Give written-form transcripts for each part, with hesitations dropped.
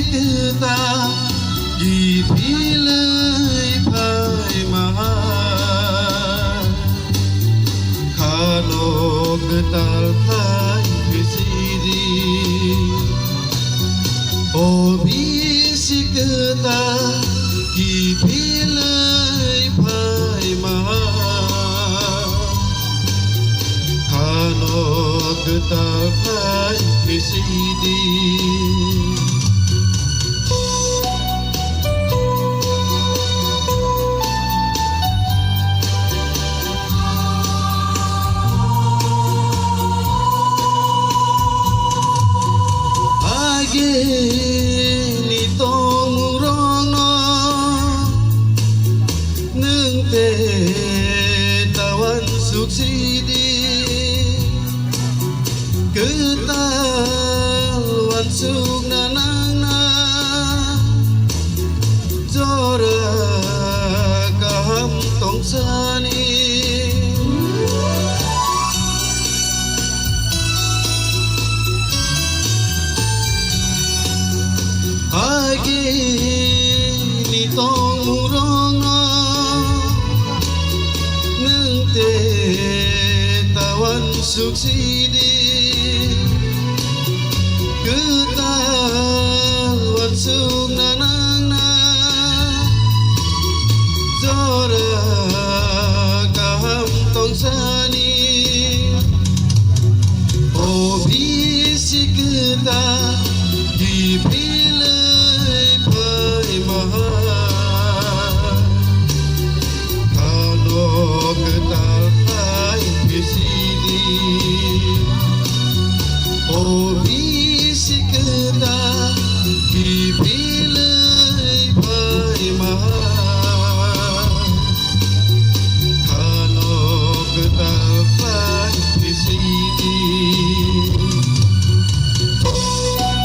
kita kiphilwi phai kano kwtal phai bisi bisi kita kiphilwi phai kano kwtal phai bisi ni tong rono neng te tawan suksidi ketawan suk nanang na jora kaham tong sani ni tong rono neng te tawan suksidi ketawan suk nanang na jora kaham tong sani bisi kita kiphilwi phai kano kwtal phai bisi bisi kita kiphilwi phai kano kwtal phai bisi kwtal phai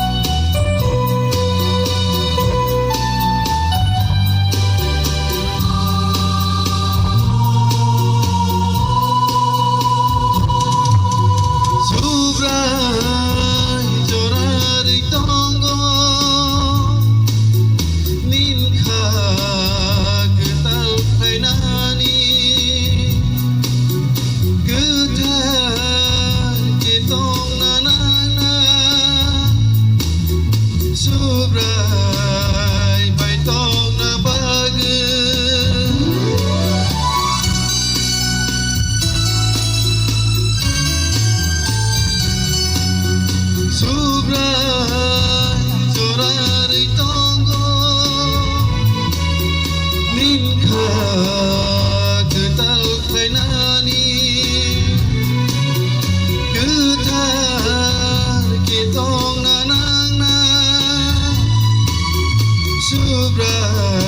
ketar kitong nanang na subrai